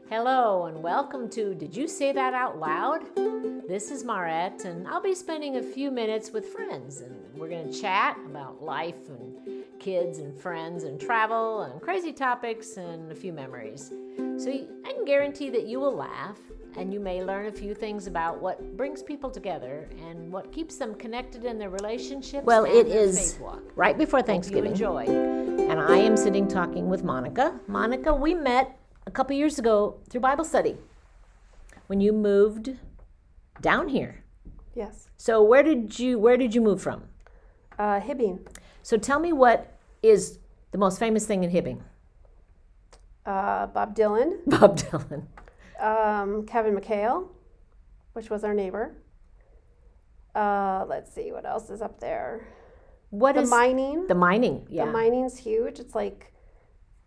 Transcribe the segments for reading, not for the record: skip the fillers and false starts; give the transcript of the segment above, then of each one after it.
Hello and welcome to Did You Say That Out Loud? This is Marette and I'll be spending a few minutes with friends and we're going to chat about life and kids and friends and travel and crazy topics and a few memories. So I can guarantee that you will laugh and you may learn a few things about what brings people together and what keeps them connected in their relationships. Well, it is right before Thanksgiving. Hope you enjoy. And I am sitting talking with Monica. Monica, we met a couple years ago through Bible study when you moved down here. Yes. So where did you move from? Hibbing. So tell me, what is the most famous thing in Hibbing? Bob Dylan. Bob Dylan. Kevin McHale, which was our neighbor. Let's see, what else is up there? The mining. The mining, yeah. The mining's huge. It's like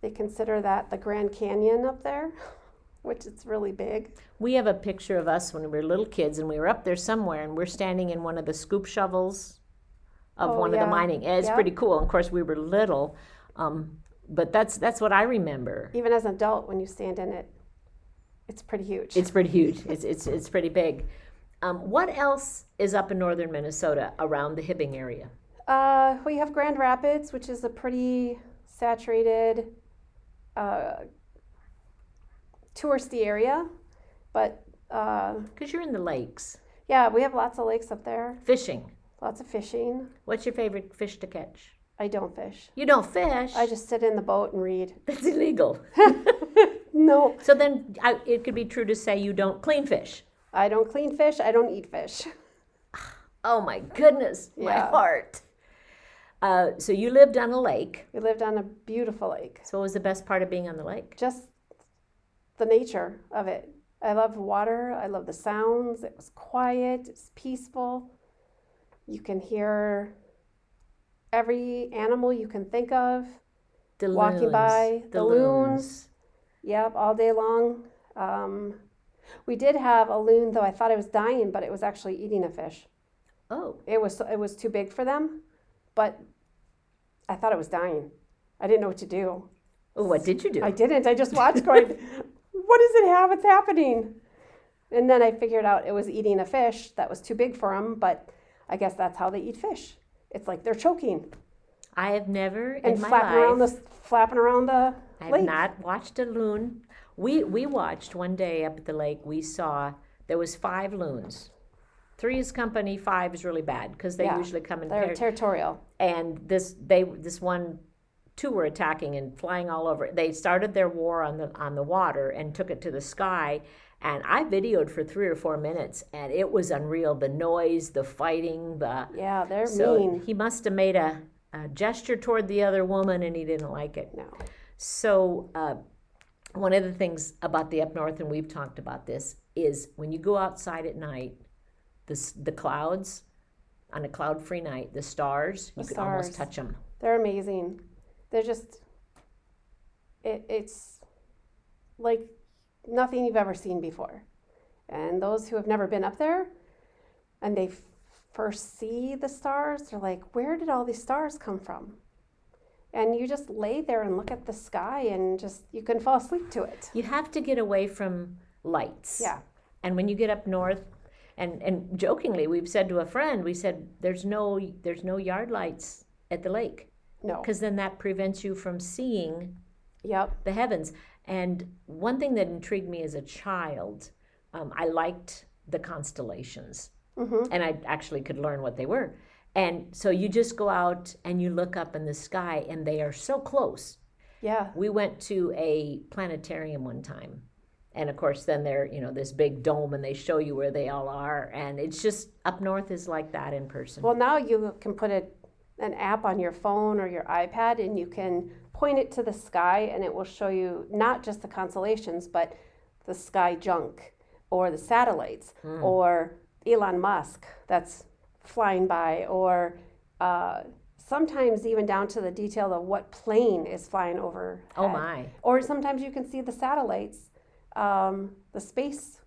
they consider that the Grand Canyon up there, which is really big. We have a picture of us when we were little kids, and we were up there somewhere, and we're standing in one of the scoop shovels of one of the mining. And it's pretty cool. And of course, we were little, but that's what I remember. Even as an adult, when you stand in it, it's pretty huge. It's pretty huge. It's pretty big. What else is up in northern Minnesota around the Hibbing area? We have Grand Rapids, which is a pretty saturated touristy area, but because you're in the lakes. Yeah, we have lots of lakes up there. Fishing. Lots of fishing. What's your favorite fish to catch? I don't fish. You don't fish? I just sit in the boat and read. That's illegal. No. So then it could be true to say you don't clean fish. I don't clean fish. I don't eat fish. Oh my goodness, my heart. So you lived on a lake. We lived on a beautiful lake. So what was the best part of being on the lake? Just the nature of it. I love water. I love the sounds. It was quiet. It's peaceful. You can hear every animal you can think of walking by. The loons. Yep, all day long. We did have a loon, though I thought it was dying, but it was actually eating a fish. Oh. It was too big for them, but I thought it was dying. I didn't know what to do. Oh, what did you do? I didn't. I just watched going, what does it have? What's happening? And then I figured out it was eating a fish that was too big for them, but I guess that's how they eat fish. It's like they're choking. I have never in my life. Flapping around the lake. I have not watched a loon. We watched one day up at the lake. We saw there was 5 loons. 3 is company, 5 is really bad because they usually come in pairs. They're territorial. And two were attacking and flying all over. They started their war on the water and took it to the sky. And I videoed for 3 or 4 minutes, and it was unreal. The noise, the fighting, they're mean. He must have made a gesture toward the other woman, and he didn't like it. No. So one of the things about the up north, and we've talked about this, is when you go outside at night, the clouds, on a cloud-free night, the stars, you can almost touch them. They're amazing. They're just, it's like nothing you've ever seen before. And those who have never been up there and they first see the stars, they're like, where did all these stars come from? And you just lay there and look at the sky and you can fall asleep to it. You have to get away from lights. Yeah. And when you get up north, and jokingly, we've said to a friend, we said, there's no yard lights at the lake. No. Because then that prevents you from seeing the heavens. And one thing that intrigued me as a child, I liked the constellations. Mm-hmm. And I actually could learn what they were. And so you just go out and you look up in the sky, and they are so close. Yeah. We went to a planetarium one time. And of course, then they're, this big dome, and they show you where they all are. And it's just, up north is like that in person. Well, now you can put an app on your phone or your iPad, and you can point it to the sky, and it will show you not just the constellations, but the sky junk or the satellites or Elon Musk that's flying by, or sometimes even down to the detail of what plane is flying over. Oh my. Or sometimes you can see the satellites, the space,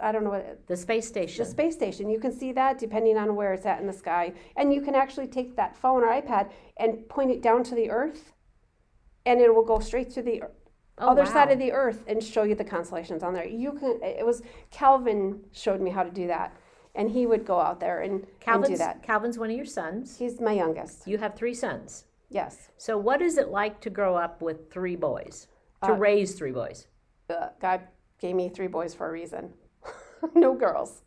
I don't know what. The space station. The space station. You can see that depending on where it's at in the sky. And you can actually take that phone or iPad and point it down to the earth, and it will go straight to the other wow. side of the earth and show you the constellations on there. It was Calvin showed me how to do that. And he would go out there and do that. Calvin's one of your sons. He's my youngest. You have 3 sons. Yes. So what is it like to grow up with 3 boys, to raise 3 boys? God gave me 3 boys for a reason. No girls.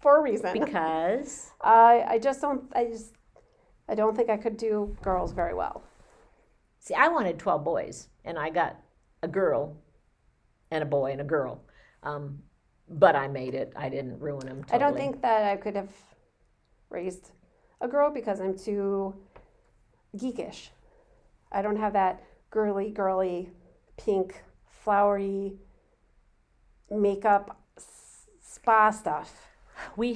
For a reason. Because? I don't think I could do girls very well. See, I wanted 12 boys, and I got a girl and a boy and a girl. But I made it. I didn't ruin them totally. I don't think that I could have raised a girl because I'm too geekish. I don't have that girly, pink, flowery makeup spa stuff. I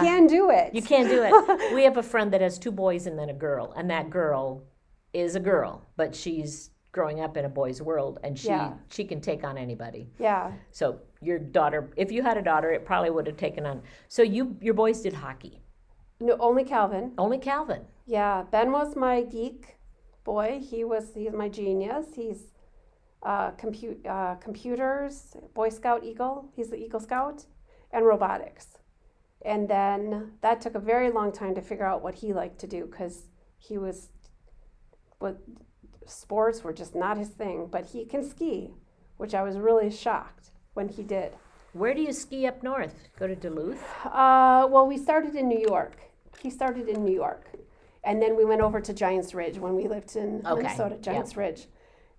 can do it. You can do it. We have a friend that has 2 boys and then a girl, and that girl is a girl, but she's growing up in a boy's world, and she can take on anybody. Yeah. So your daughter, if you had a daughter, it probably would have taken on. So your boys did hockey. No, only Calvin. Only Calvin. Yeah, Ben was my geek boy. He's my genius. He's computers, Boy Scout Eagle. He's the Eagle Scout, and robotics. And then that took a very long time to figure out what he liked to do because sports were just not his thing. But he can ski, which I was really shocked when he did. Where do you ski up north? Go to Duluth? Well, we started in New York. He started in New York. And then we went over to Giants Ridge when we lived in Minnesota, Giants Ridge.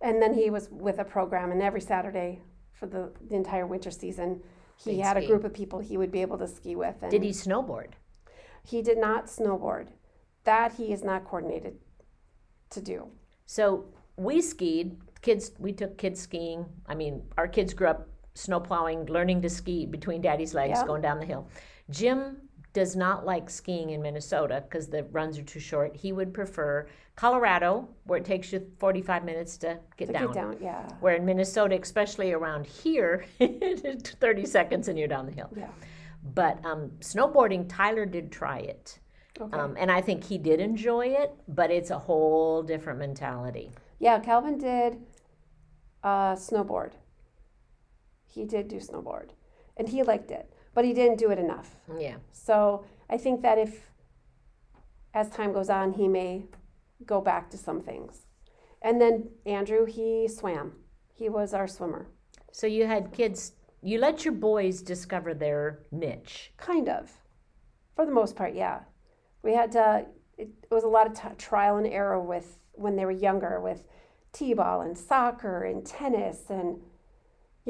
And then he was with a program, and every Saturday for the entire winter season, he had a group of people he would be able to ski with. And did he snowboard? He did not snowboard. That he is not coordinated to do. So we skied. We took kids skiing. I mean, our kids grew up snow plowing, learning to ski between daddy's legs, going down the hill. Jim does not like skiing in Minnesota because the runs are too short. He would prefer Colorado, where it takes you 45 minutes to get down. Where in Minnesota, especially around here, 30 seconds and you're down the hill. Yeah. But snowboarding, Tyler did try it. Okay. And I think he did enjoy it, but it's a whole different mentality. Yeah, Calvin did snowboard. He did do snowboard, and he liked it, but he didn't do it enough. Yeah. So I think that as time goes on, he may go back to some things. And then Andrew, he swam. He was our swimmer. So you had kids, you let your boys discover their niche. Kind of. For the most part, yeah. We had to, it was a lot of trial and error when they were younger with t-ball and soccer and tennis and,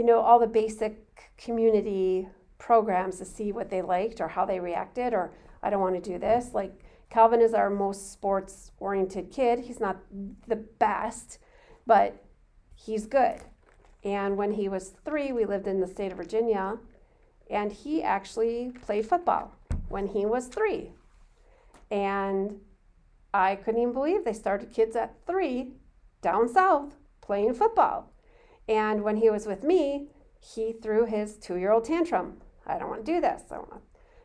all the basic community programs to see what they liked or how they reacted or I don't want to do this. Like Calvin is our most sports-oriented kid. He's not the best, but he's good. And when he was 3, we lived in the state of Virginia, and he actually played football when he was 3. And I couldn't even believe they started kids at 3 down south playing football. And when he was with me, he threw his 2-year-old tantrum. I don't want to do this. I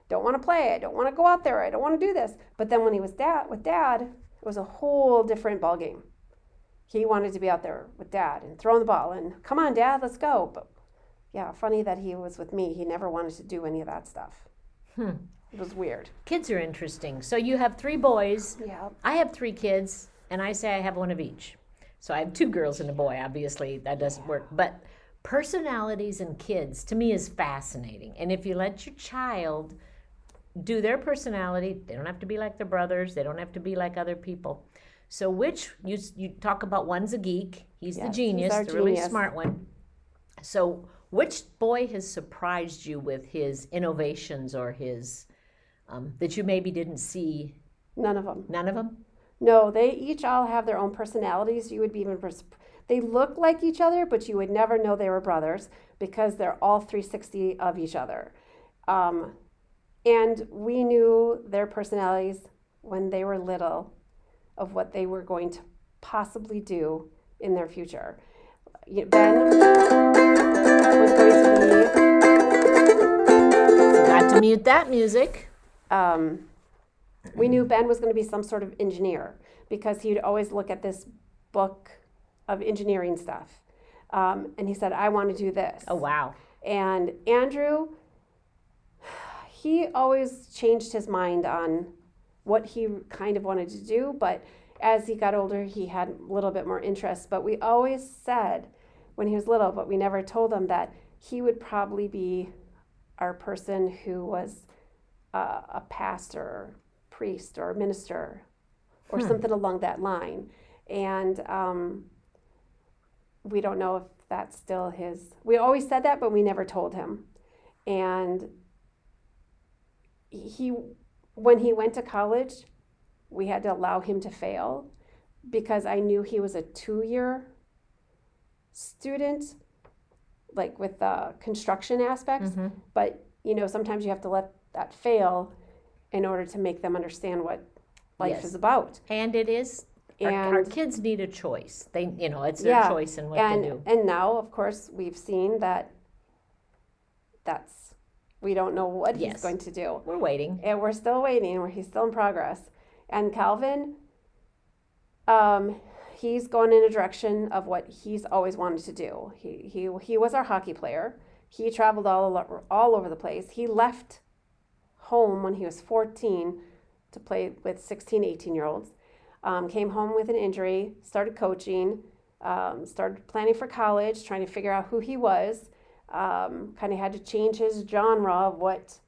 don't want to play. I don't want to go out there. I don't want to do this. But then when he was with Dad, it was a whole different ballgame. He wanted to be out there with Dad and throwing the ball and come on, Dad, let's go. But yeah, funny that he was with me. He never wanted to do any of that stuff. It was weird. Kids are interesting. So you have 3 boys. Yeah. I have 3 kids, and I say I have one of each. So I have 2 girls and a boy. Obviously, that doesn't work. But personalities in kids, to me, is fascinating. And if you let your child do their personality, they don't have to be like their brothers. They don't have to be like other people. So you talk about one's a geek. He's the genius, the really smart one. So which boy has surprised you with his innovations or his, that you maybe didn't see? None of them. None of them? No, they each all have their own personalities. You would be they look like each other, but you would never know they were brothers because they're all 360 of each other. And we knew their personalities when they were little of what they were going to possibly do in their future. Ben was going to be... Got to mute that music. We knew Ben was going to be some sort of engineer because he'd always look at this book of engineering stuff. And he said, I want to do this. Oh, wow. And Andrew, he always changed his mind on what he kind of wanted to do, but as he got older, he had a little bit more interest. But we always said when he was little, but we never told him that he would probably be our person who was a pastor, priest, or minister, or something along that line. And we don't know if that's still his. We always said that, but we never told him. And when he went to college, we had to allow him to fail because I knew he was a 2-year student, like with the construction aspects. Mm-hmm. But, sometimes you have to let that fail in order to make them understand what life is about. And it is, our kids need a choice. They, it's their choice in what they do. And now, of course, we've seen that we don't know what he's going to do. We're waiting. And we're still waiting. He's still in progress. And Calvin, he's going in a direction of what he's always wanted to do. He was our hockey player. He traveled all over the place. He left home when he was 14 to play with 16, 18-year-olds. Came home with an injury, started coaching, started planning for college, trying to figure out who he was. Kind of had to change his genre of what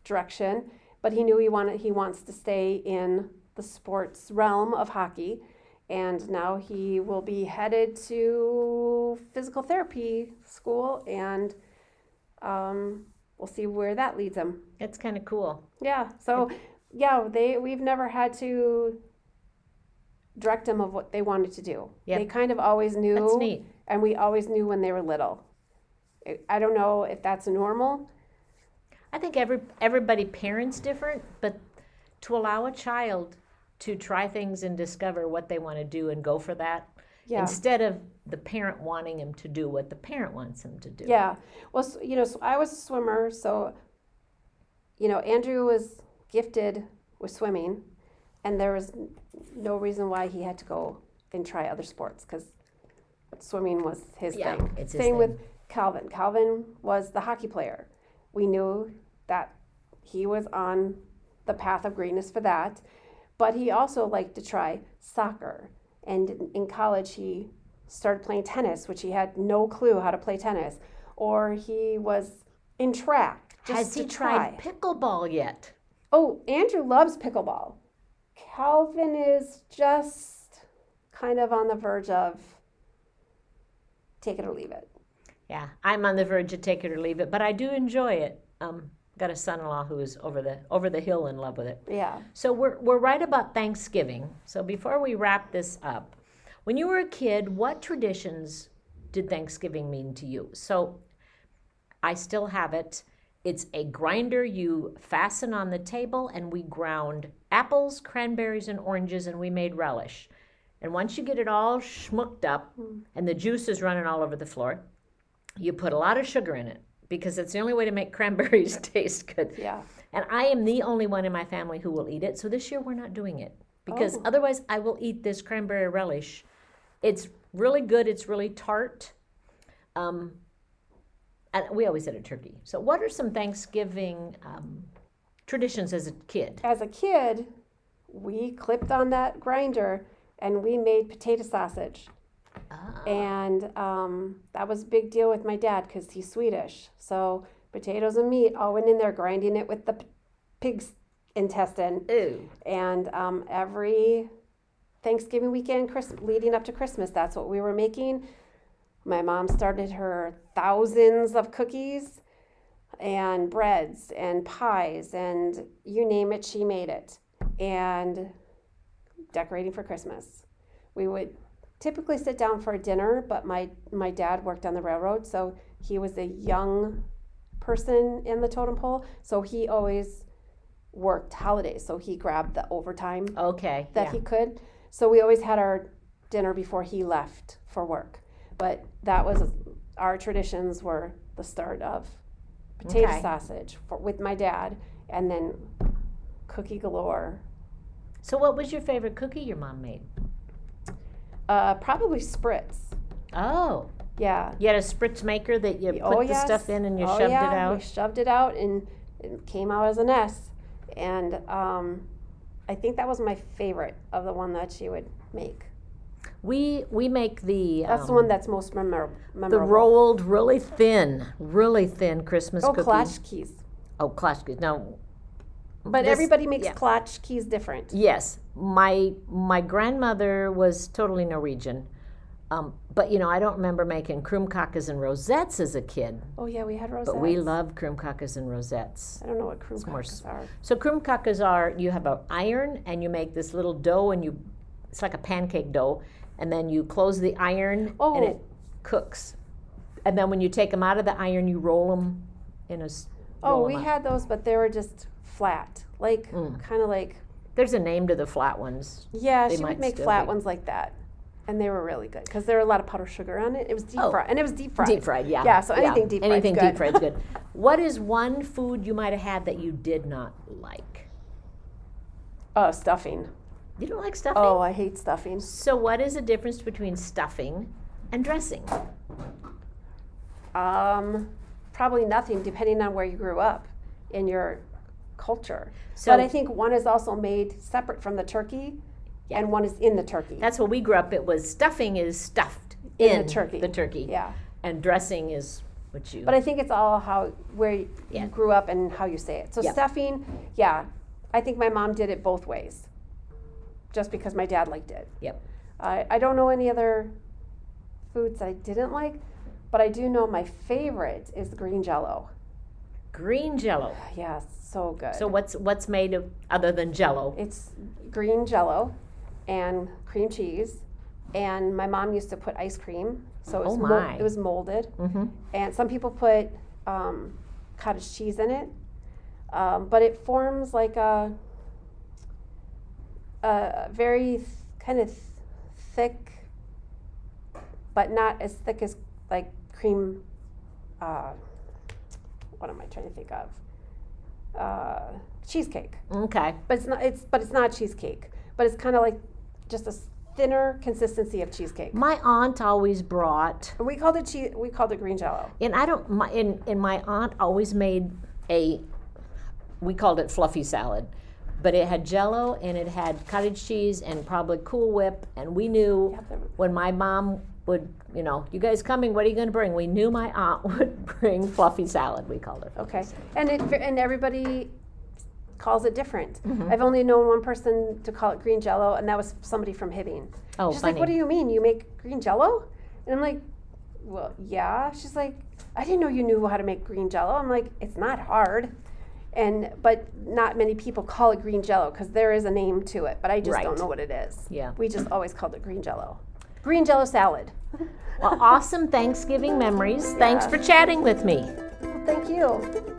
direction, but he knew he wants to stay in the sports realm of hockey, and now he will be headed to physical therapy school, and we'll see where that leads him. It's kind of cool. Yeah. So we've never had to direct them of what they wanted to do. Yep. They kind of always knew. That's neat. And we always knew when they were little. I don't know if that's normal. I think everybody parents different, but to allow a child to try things and discover what they want to do and go for that, instead of the parent wanting him to do what the parent wants him to do. Yeah. Well, so I was a swimmer, so, Andrew was gifted with swimming, and there was no reason why he had to go and try other sports because swimming was his thing. It's his Same thing. with Calvin. Calvin was the hockey player. We knew that he was on the path of greatness for that, but he also liked to try soccer. And in college, he started playing tennis, which he had no clue how to play tennis. Or he was in track. Has he tried pickleball yet? Oh, Andrew loves pickleball. Calvin is just kind of on the verge of take it or leave it. Yeah, I'm on the verge of take it or leave it, but I do enjoy it. Got a son-in-law who is over the hill in love with it. Yeah. So we're right about Thanksgiving. So before we wrap this up, when you were a kid, what traditions did Thanksgiving mean to you? So I still have it. It's a grinder you fasten on the table, and we ground apples, cranberries, and oranges, and we made relish. And once you get it all schmucked up and the juice is running all over the floor, you put a lot of sugar in it because it's the only way to make cranberries taste good. Yeah. And I am the only one in my family who will eat it. So this year we're not doing it because otherwise I will eat this cranberry relish. It's really good. It's really tart. And we always had a turkey. So what are some Thanksgiving traditions as a kid? As a kid, we clipped on that grinder and we made potato sausage. And that was a big deal with my dad because he's Swedish. So potatoes and meat all went in there, grinding it with the pig's intestine. Ooh. And every Thanksgiving weekend, leading up to Christmas, that's what we were making. My mom started her thousands of cookies and breads and pies and you name it, she made it. And decorating for Christmas. We would typically sit down for a dinner, but my dad worked on the railroad, so he was a young person in the totem pole, so he always worked holidays, so he grabbed the overtime he could. So we always had our dinner before he left for work. But that was our traditions were the start of potato sausage with my dad, and then cookie galore. So what was your favorite cookie your mom made? Probably Spritz. Oh. Yeah. You had a spritz maker that you put Oh, the yes. stuff in and you Oh, shoved yeah. it out? We shoved it out and it came out as an S. And I think that was my favorite of the one that she would make. We make the... That's the one that's most memorable. The rolled, really thin Christmas cookie. Klatschkes. Oh, klatschkes. Now... But everybody makes klatschkes different. Yes. My grandmother was totally Norwegian. But, you know, I don't remember making kroomkakkes and rosettes as a kid. Oh, yeah, we had rosettes. But we loved kroomkakkes and rosettes. I don't know what kroomkakkes are. So kroomkakkes are, you have an iron and you make this little dough and it's like a pancake dough. And then you close the iron and it cooks. And then when you take them out of the iron, you roll them in a... Oh, we had those, but they were just flat. Like, kind of like... There's a name to the flat ones. Yeah, she would make flat ones like that. And they were really good because there were a lot of powdered sugar on it. It was deep fried, and it was deep fried. Deep fried, yeah. Yeah, so anything deep fried is good. Anything deep fried is good. What is one food you might have had that you did not like? Stuffing. You don't like stuffing? Oh, I hate stuffing. So what is the difference between stuffing and dressing? Probably nothing, depending on where you grew up in your culture. So, but I think one is also made separate from the turkey. Yeah. And one is in the turkey. That's what we grew up. It was stuffing is stuffed in the turkey. Yeah. And dressing is what you... But I think it's all where you grew up and how you say it. So stuffing, I think my mom did it both ways. Just because my dad liked it. Yep. I don't know any other foods that I didn't like, but I do know my favorite is the green Jell-O. Green Jell-O. Yes, so good. So what's made of other than Jell-O? It's green Jell-O and cream cheese, and my mom used to put ice cream, so it was, it was molded. Mm-hmm. And some people put cottage cheese in it, but it forms like a very kind of thick, but not as thick as like cream. What am I trying to think of? Cheesecake. Okay. But it's not cheesecake. But it's kind of like just a thinner consistency of cheesecake. My aunt always brought. We called it green Jell-O. And I don't. My aunt always made we called it fluffy salad, but it had Jell-O and it had cottage cheese and probably Cool Whip. And we knew when my mom would, you guys coming? What are you going to bring? We knew my aunt would bring fluffy salad. We called it. Okay, and everybody calls it different. Mm-hmm. I've only known one person to call it green Jell-O, and that was somebody from Hibbing. Oh, she's funny. Like, what do you mean? You make green Jell-O? And I'm like, well, yeah. She's like, I didn't know you knew how to make green Jell-O. I'm like, it's not hard. But not many people call it green Jell-O because there is a name to it, but I just don't know what it is. Yeah. We just always called it green Jell-O. Green Jell-O salad. Well, awesome Thanksgiving memories. Yeah. Thanks for chatting with me. Well, thank you.